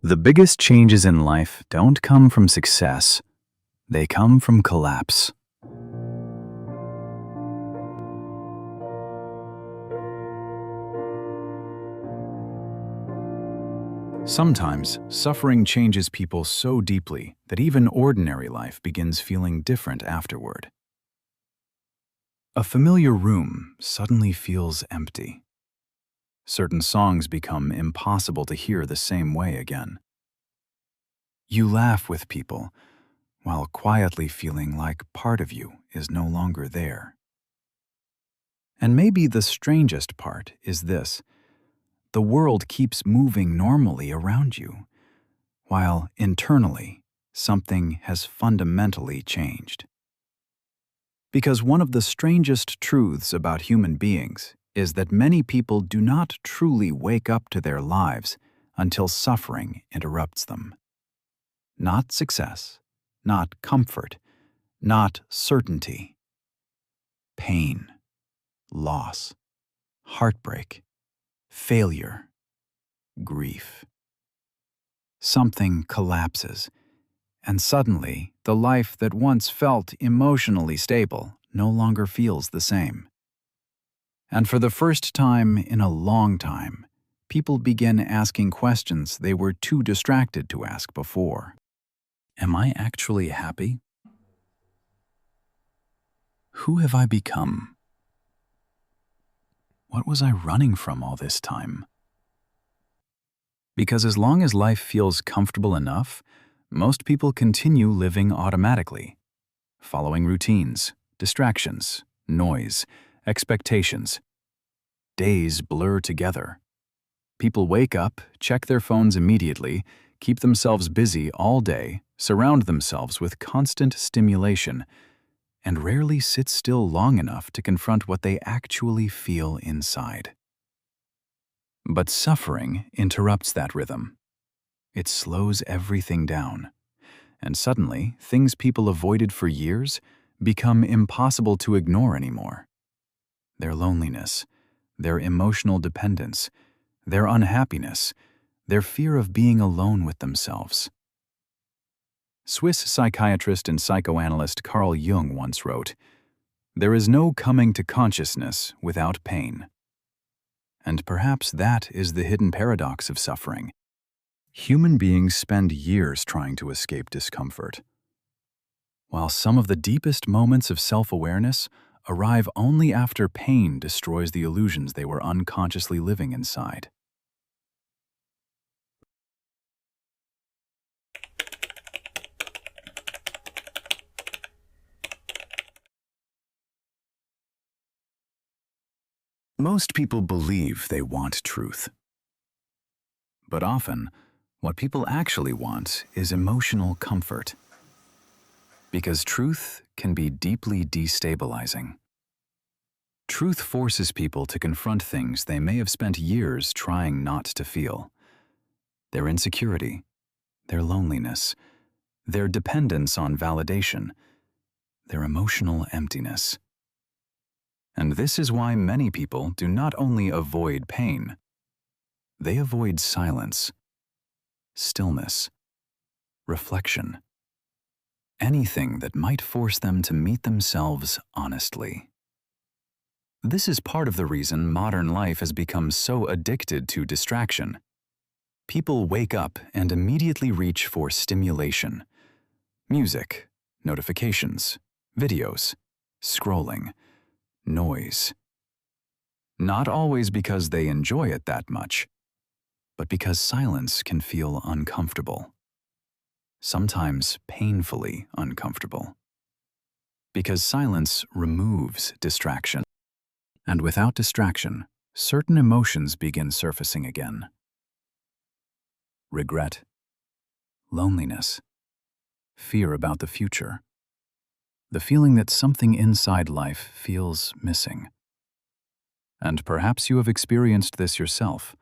The biggest changes in life don't come from success, they come from collapse. Sometimes, suffering changes people so deeply that even ordinary life begins feeling different afterward. A familiar room suddenly feels empty. Certain songs become impossible to hear the same way again. You laugh with people, while quietly feeling like part of you is no longer there. And maybe the strangest part is this: the world keeps moving normally around you, while internally, something has fundamentally changed. Because one of the strangest truths about human beings is that many people do not truly wake up to their lives until suffering interrupts them. Not success, not comfort, not certainty. Pain, loss, heartbreak, failure, grief. Something collapses, and suddenly the life that once felt emotionally stable no longer feels the same. And for the first time in a long time, people begin asking questions they were too distracted to ask before. Am I actually happy? Who have I become? What was I running from all this time? Because as long as life feels comfortable enough, most people continue living automatically, following routines, distractions, noise, expectations. Days blur together. People wake up, check their phones immediately, keep themselves busy all day, surround themselves with constant stimulation, and rarely sit still long enough to confront what they actually feel inside. But suffering interrupts that rhythm. It slows everything down, and suddenly things people avoided for years become impossible to ignore anymore. Their loneliness, their emotional dependence, their unhappiness, their fear of being alone with themselves. Swiss psychiatrist and psychoanalyst Carl Jung once wrote, "There is no coming to consciousness without pain." And perhaps that is the hidden paradox of suffering. Human beings spend years trying to escape discomfort, while some of the deepest moments of self-awareness arrive only after pain destroys the illusions they were unconsciously living inside. Most people believe they want truth. But often, what people actually want is emotional comfort. Because truth can be deeply destabilizing. Truth forces people to confront things they may have spent years trying not to feel. Their insecurity, their loneliness, their dependence on validation, their emotional emptiness. And this is why many people do not only avoid pain, they avoid silence, stillness, reflection, anything that might force them to meet themselves honestly. This is part of the reason modern life has become so addicted to distraction. People wake up and immediately reach for stimulation. Music, notifications, videos, scrolling, noise. Not always because they enjoy it that much, but because silence can feel uncomfortable. Sometimes painfully uncomfortable. Because silence removes distraction. And without distraction, certain emotions begin surfacing again. Regret, loneliness, fear about the future, the feeling that something inside life feels missing. And perhaps you have experienced this yourself,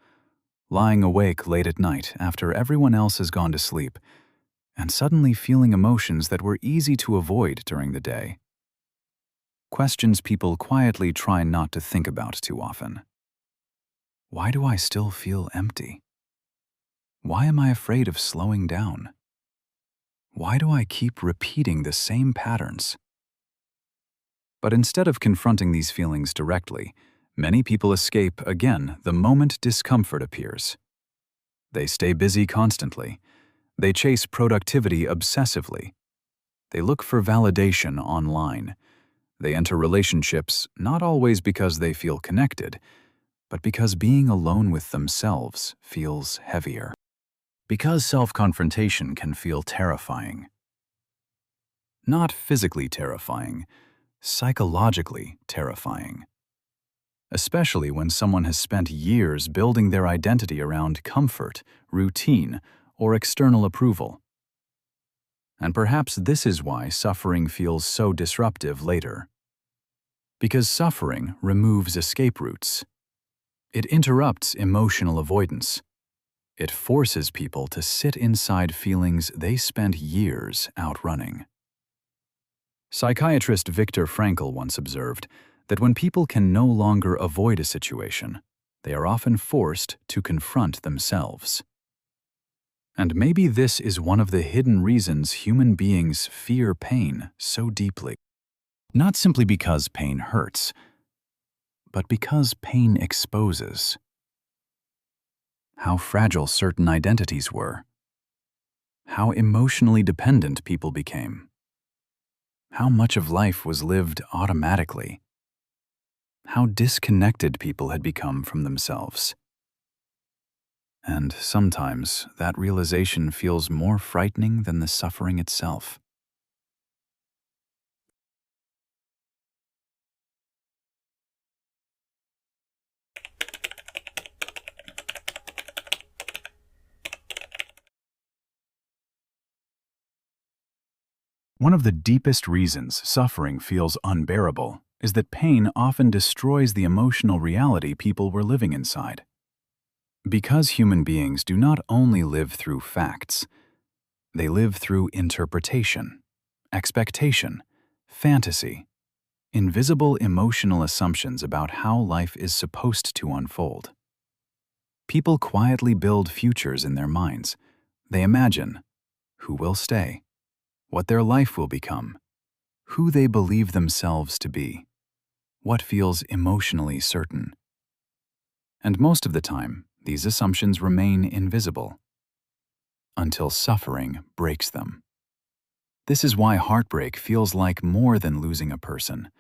lying awake late at night after everyone else has gone to sleep, and suddenly feeling emotions that were easy to avoid during the day. Questions people quietly try not to think about too often. Why do I still feel empty? Why am I afraid of slowing down? Why do I keep repeating the same patterns? But instead of confronting these feelings directly, many people escape again the moment discomfort appears. They stay busy constantly. They chase productivity obsessively. They look for validation online. They enter relationships not always because they feel connected, but because being alone with themselves feels heavier. Because self-confrontation can feel terrifying. Not physically terrifying, psychologically terrifying. Especially when someone has spent years building their identity around comfort, routine, or external approval. And perhaps this is why suffering feels so disruptive later. Because suffering removes escape routes. It interrupts emotional avoidance. It forces people to sit inside feelings they spent years outrunning. Psychiatrist Viktor Frankl once observed that when people can no longer avoid a situation, they are often forced to confront themselves. And maybe this is one of the hidden reasons human beings fear pain so deeply. Not simply because pain hurts, but because pain exposes how fragile certain identities were, how emotionally dependent people became, how much of life was lived automatically, how disconnected people had become from themselves. And sometimes that realization feels more frightening than the suffering itself. One of the deepest reasons suffering feels unbearable is that pain often destroys the emotional reality people were living inside. Because human beings do not only live through facts, they live through interpretation, expectation, fantasy, invisible emotional assumptions about how life is supposed to unfold. People quietly build futures in their minds. They imagine who will stay, what their life will become, who they believe themselves to be, what feels emotionally certain. And most of the time, these assumptions remain invisible until suffering breaks them. This is why heartbreak feels like more than losing a person.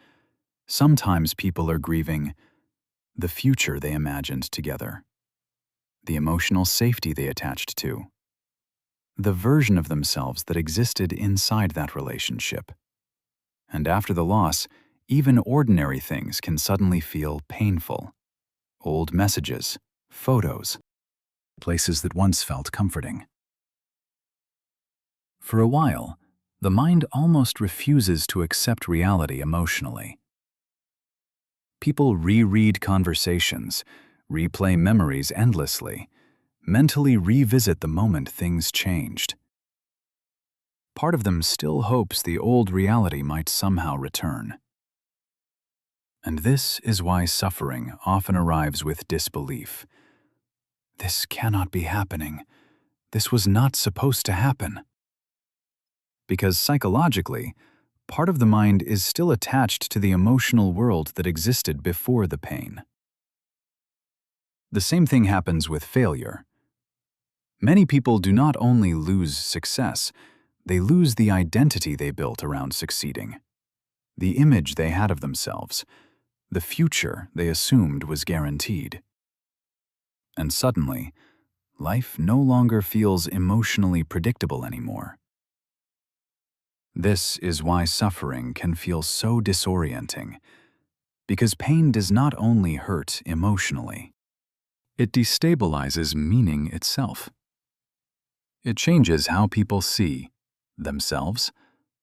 Sometimes people are grieving the future they imagined together, the emotional safety they attached to, the version of themselves that existed inside that relationship. And after the loss, even ordinary things can suddenly feel painful. Old messages, photos, places that once felt comforting. For a while, the mind almost refuses to accept reality emotionally. People reread conversations, replay memories endlessly, mentally revisit the moment things changed. Part of them still hopes the old reality might somehow return. And this is why suffering often arrives with disbelief. This cannot be happening. This was not supposed to happen. Because psychologically, part of the mind is still attached to the emotional world that existed before the pain. The same thing happens with failure. Many people do not only lose success, they lose the identity they built around succeeding, the image they had of themselves, the future they assumed was guaranteed. And suddenly, life no longer feels emotionally predictable anymore. This is why suffering can feel so disorienting, because pain does not only hurt emotionally, it destabilizes meaning itself. It changes how people see themselves,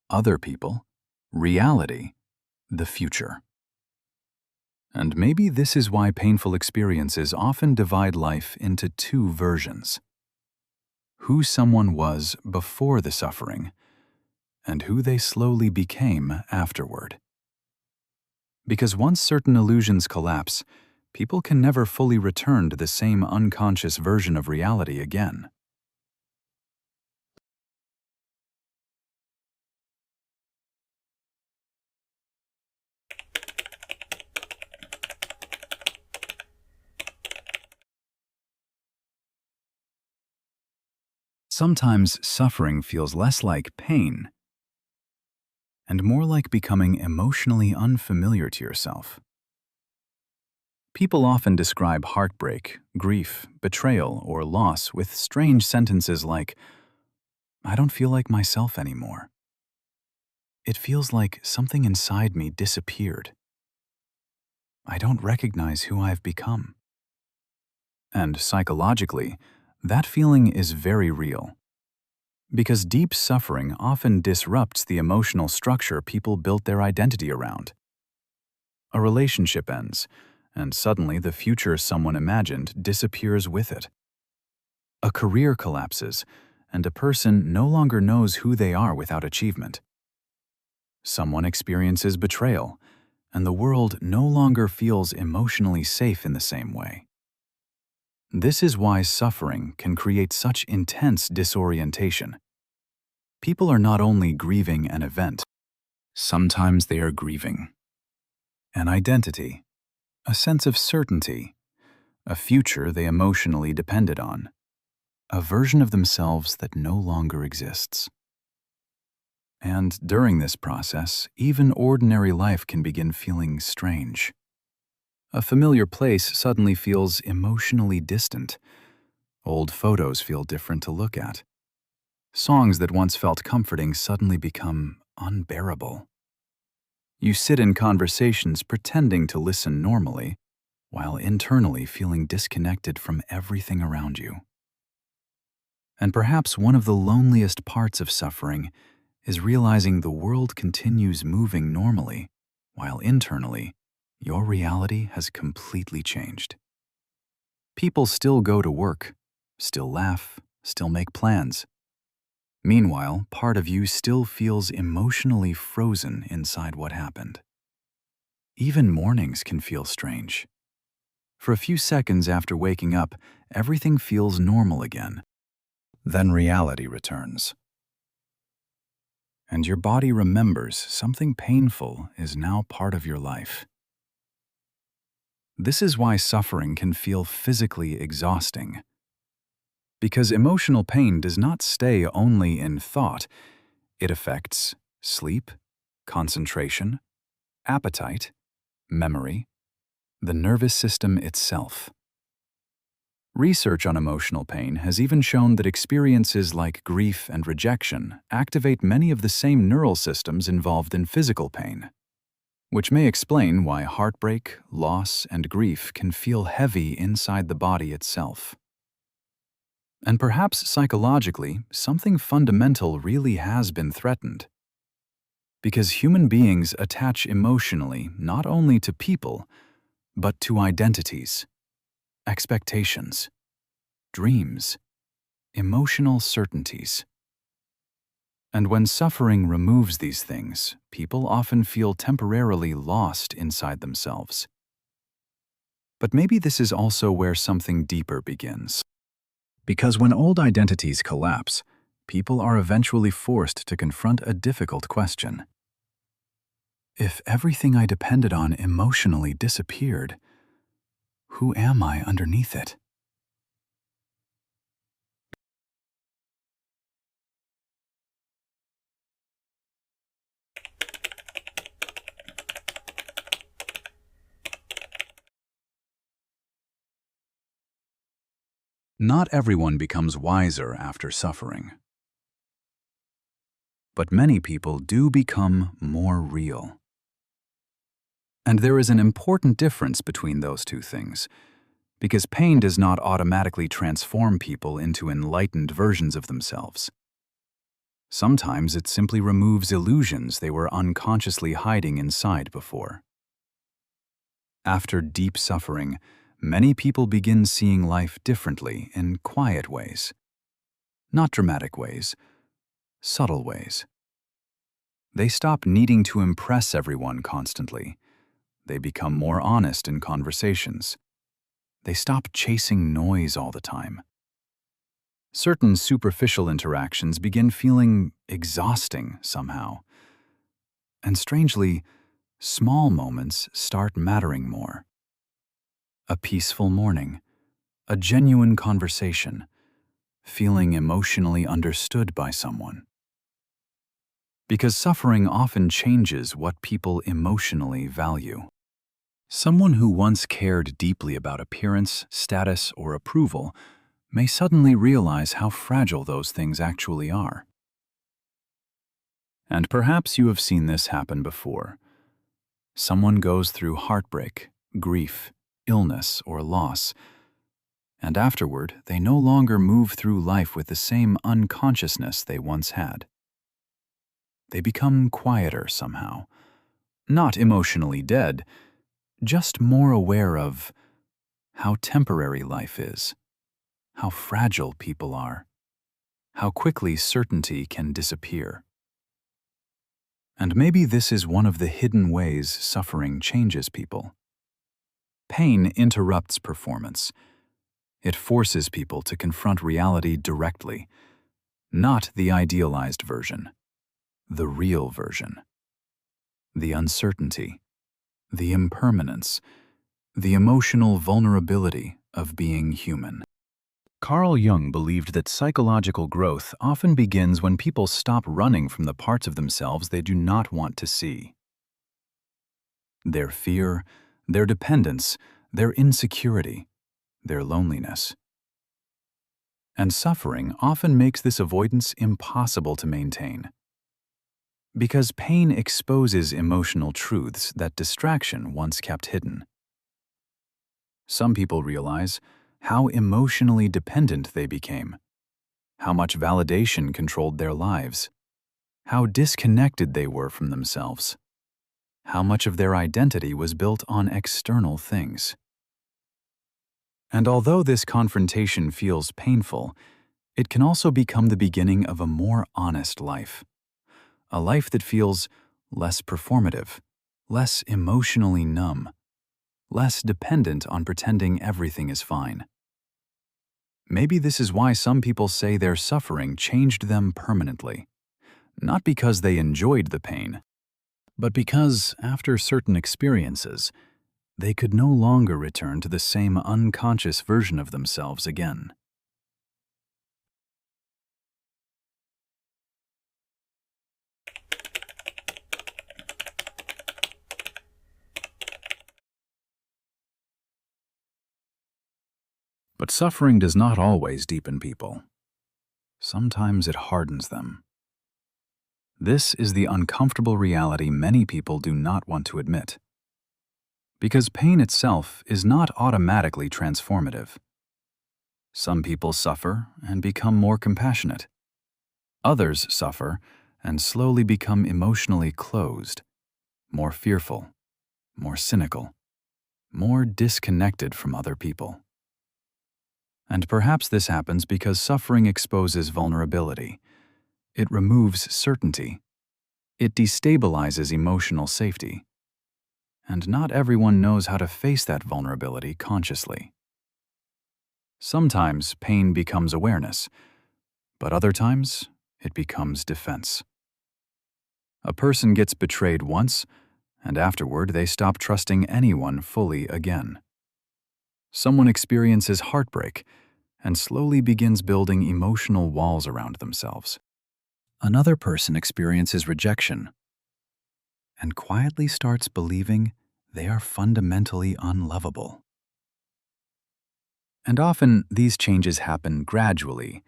other people, reality, the future. And maybe this is why painful experiences often divide life into two versions: who someone was before the suffering, and who they slowly became afterward. Because once certain illusions collapse, people can never fully return to the same unconscious version of reality again. Sometimes suffering feels less like pain and more like becoming emotionally unfamiliar to yourself. People often describe heartbreak, grief, betrayal, or loss with strange sentences like, "I don't feel like myself anymore. It feels like something inside me disappeared. I don't recognize who I've become." And psychologically, that feeling is very real, because deep suffering often disrupts the emotional structure people built their identity around. A relationship ends, and suddenly the future someone imagined disappears with it. A career collapses, and a person no longer knows who they are without achievement. Someone experiences betrayal, and the world no longer feels emotionally safe in the same way. This is why suffering can create such intense disorientation. People are not only grieving an event, sometimes they are grieving an identity, a sense of certainty, a future they emotionally depended on, a version of themselves that no longer exists. And during this process, even ordinary life can begin feeling strange. A familiar place suddenly feels emotionally distant. Old photos feel different to look at. Songs that once felt comforting suddenly become unbearable. You sit in conversations pretending to listen normally, while internally feeling disconnected from everything around you. And perhaps one of the loneliest parts of suffering is realizing the world continues moving normally, while internally, your reality has completely changed. People still go to work, still laugh, still make plans. Meanwhile, part of you still feels emotionally frozen inside what happened. Even mornings can feel strange. For a few seconds after waking up, everything feels normal again. Then reality returns. And your body remembers something painful is now part of your life. This is why suffering can feel physically exhausting. Because emotional pain does not stay only in thought, it affects sleep, concentration, appetite, memory, the nervous system itself. Research on emotional pain has even shown that experiences like grief and rejection activate many of the same neural systems involved in physical pain, which may explain why heartbreak, loss, and grief can feel heavy inside the body itself. And perhaps psychologically, something fundamental really has been threatened. Because human beings attach emotionally not only to people, but to identities, expectations, dreams, emotional certainties. And when suffering removes these things, people often feel temporarily lost inside themselves. But maybe this is also where something deeper begins. Because when old identities collapse, people are eventually forced to confront a difficult question. If everything I depended on emotionally disappeared, who am I underneath it? Not everyone becomes wiser after suffering. But many people do become more real. And there is an important difference between those two things, because pain does not automatically transform people into enlightened versions of themselves. Sometimes it simply removes illusions they were unconsciously hiding inside before. After deep suffering, many people begin seeing life differently in quiet ways. Not dramatic ways, subtle ways. They stop needing to impress everyone constantly. They become more honest in conversations. They stop chasing noise all the time. Certain superficial interactions begin feeling exhausting somehow. And strangely, small moments start mattering more. A peaceful morning, a genuine conversation, feeling emotionally understood by someone. Because suffering often changes what people emotionally value. Someone who once cared deeply about appearance, status, or approval may suddenly realize how fragile those things actually are. And perhaps you have seen this happen before. Someone goes through heartbreak, grief, illness, or loss, and afterward they no longer move through life with the same unconsciousness they once had. They become quieter somehow, not emotionally dead, just more aware of how temporary life is, how fragile people are, how quickly certainty can disappear. And maybe this is one of the hidden ways suffering changes people. Pain interrupts performance. It forces people to confront reality directly, not the idealized version, the real version. The uncertainty, the impermanence, the emotional vulnerability of being human. Carl Jung believed that psychological growth often begins when people stop running from the parts of themselves they do not want to see. Their fear, their dependence, their insecurity, their loneliness. And suffering often makes this avoidance impossible to maintain. Because pain exposes emotional truths that distraction once kept hidden. Some people realize how emotionally dependent they became, how much validation controlled their lives, how disconnected they were from themselves, how much of their identity was built on external things. And although this confrontation feels painful, it can also become the beginning of a more honest life. A life that feels less performative, less emotionally numb, less dependent on pretending everything is fine. Maybe this is why some people say their suffering changed them permanently. Not because they enjoyed the pain, but because, after certain experiences, they could no longer return to the same unconscious version of themselves again. But suffering does not always deepen people. Sometimes it hardens them. This is the uncomfortable reality many people do not want to admit. Because pain itself is not automatically transformative. Some people suffer and become more compassionate. Others suffer and slowly become emotionally closed, more fearful, more cynical, more disconnected from other people. And perhaps this happens because suffering exposes vulnerability. It removes certainty. It destabilizes emotional safety. And not everyone knows how to face that vulnerability consciously. Sometimes pain becomes awareness, but other times it becomes defense. A person gets betrayed once, and afterward they stop trusting anyone fully again. Someone experiences heartbreak and slowly begins building emotional walls around themselves. Another person experiences rejection and quietly starts believing they are fundamentally unlovable. And often these changes happen gradually,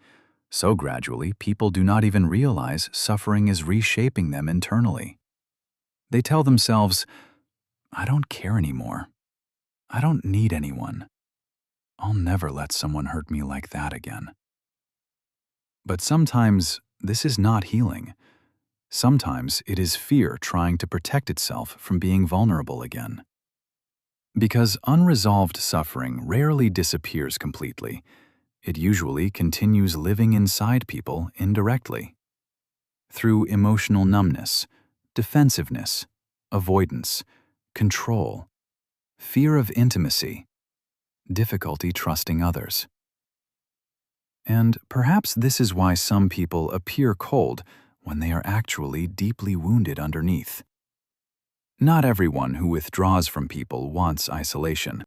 so gradually people do not even realize suffering is reshaping them internally. They tell themselves, "I don't care anymore. I don't need anyone. I'll never let someone hurt me like that again." But sometimes this is not healing. Sometimes it is fear trying to protect itself from being vulnerable again. Because unresolved suffering rarely disappears completely. It usually continues living inside people indirectly. Through emotional numbness, defensiveness, avoidance, control, fear of intimacy, difficulty trusting others. And perhaps this is why some people appear cold when they are actually deeply wounded underneath. Not everyone who withdraws from people wants isolation.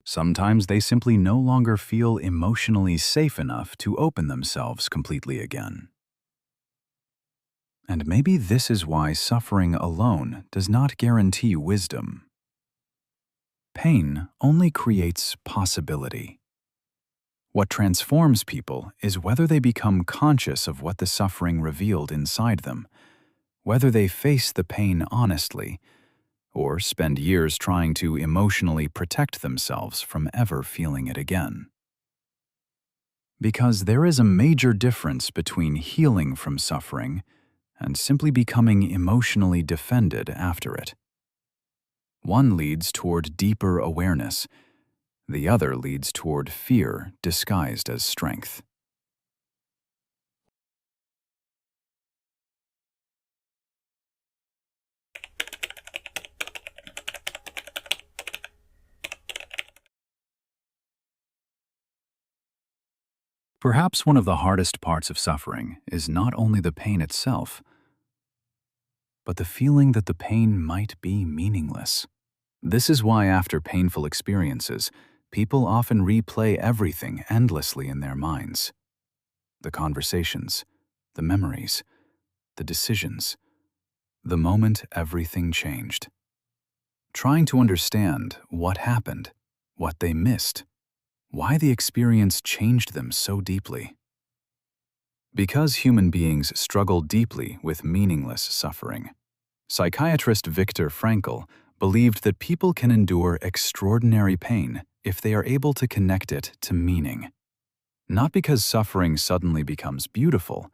Sometimes they simply no longer feel emotionally safe enough to open themselves completely again. And maybe this is why suffering alone does not guarantee wisdom. Pain only creates possibility. What transforms people is whether they become conscious of what the suffering revealed inside them, whether they face the pain honestly, or spend years trying to emotionally protect themselves from ever feeling it again. Because there is a major difference between healing from suffering and simply becoming emotionally defended after it. One leads toward deeper awareness, the other leads toward fear disguised as strength. Perhaps one of the hardest parts of suffering is not only the pain itself, but the feeling that the pain might be meaningless. This is why after painful experiences, people often replay everything endlessly in their minds. The conversations, the memories, the decisions, the moment everything changed. Trying to understand what happened, what they missed, why the experience changed them so deeply. Because human beings struggle deeply with meaningless suffering, psychiatrist Viktor Frankl believed that people can endure extraordinary pain if they are able to connect it to meaning. Not because suffering suddenly becomes beautiful,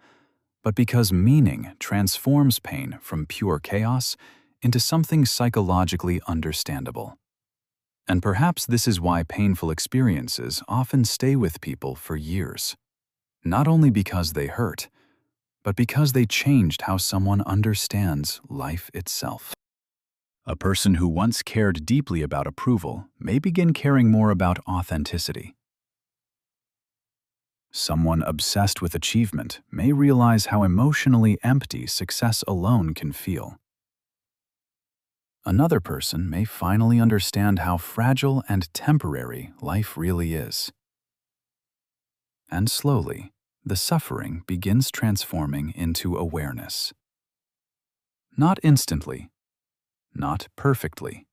but because meaning transforms pain from pure chaos into something psychologically understandable. And perhaps this is why painful experiences often stay with people for years. Not only because they hurt, but because they changed how someone understands life itself. A person who once cared deeply about approval may begin caring more about authenticity. Someone obsessed with achievement may realize how emotionally empty success alone can feel. Another person may finally understand how fragile and temporary life really is. And slowly, the suffering begins transforming into awareness. Not instantly, not perfectly,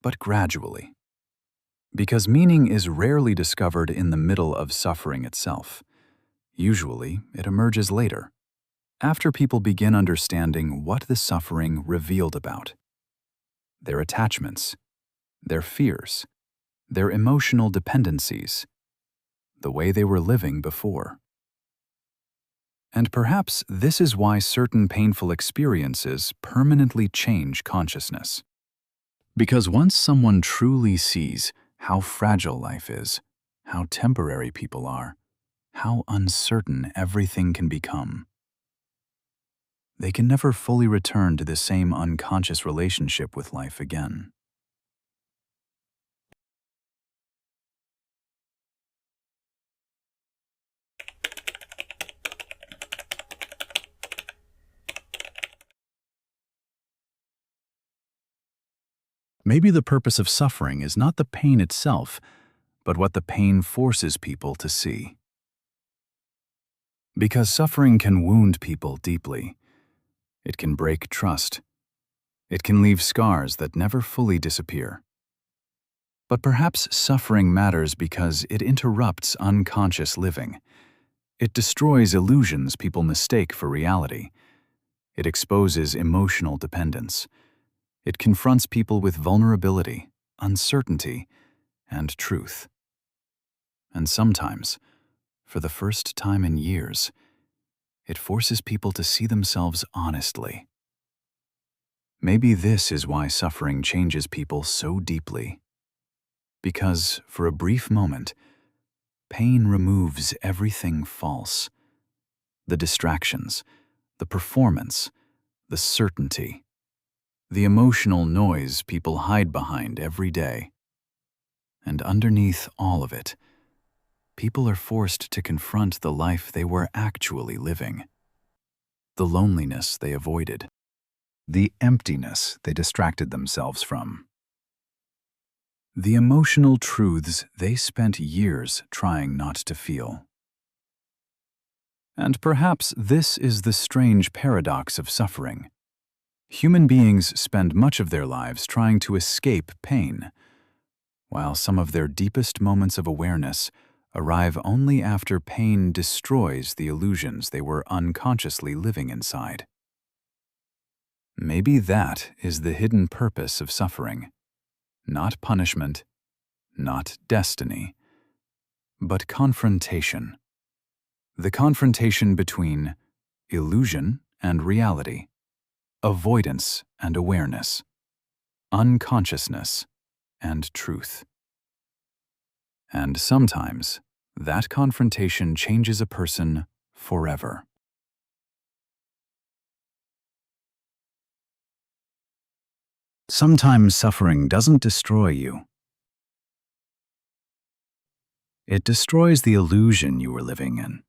but gradually. Because meaning is rarely discovered in the middle of suffering itself. Usually, it emerges later, after people begin understanding what the suffering revealed about their attachments, their fears, their emotional dependencies, the way they were living before. And perhaps this is why certain painful experiences permanently change consciousness. Because once someone truly sees how fragile life is, how temporary people are, how uncertain everything can become, they can never fully return to the same unconscious relationship with life again. Maybe the purpose of suffering is not the pain itself, but what the pain forces people to see. Because suffering can wound people deeply. It can break trust. It can leave scars that never fully disappear. But perhaps suffering matters because it interrupts unconscious living. It destroys illusions people mistake for reality. It exposes emotional dependence. It confronts people with vulnerability, uncertainty, and truth. And sometimes, for the first time in years, it forces people to see themselves honestly. Maybe this is why suffering changes people so deeply. Because, for a brief moment, pain removes everything false. The distractions, the performance, the certainty, the emotional noise people hide behind every day. And underneath all of it, people are forced to confront the life they were actually living. The loneliness they avoided. The emptiness they distracted themselves from. the emotional truths they spent years trying not to feel. And perhaps this is the strange paradox of suffering. Human beings spend much of their lives trying to escape pain, while some of their deepest moments of awareness arrive only after pain destroys the illusions they were unconsciously living inside. Maybe that is the hidden purpose of suffering. Not punishment, not destiny, but confrontation. The confrontation between illusion and reality, avoidance and awareness, unconsciousness and truth. And sometimes, that confrontation changes a person forever. Sometimes suffering doesn't destroy you. It destroys the illusion you were living in.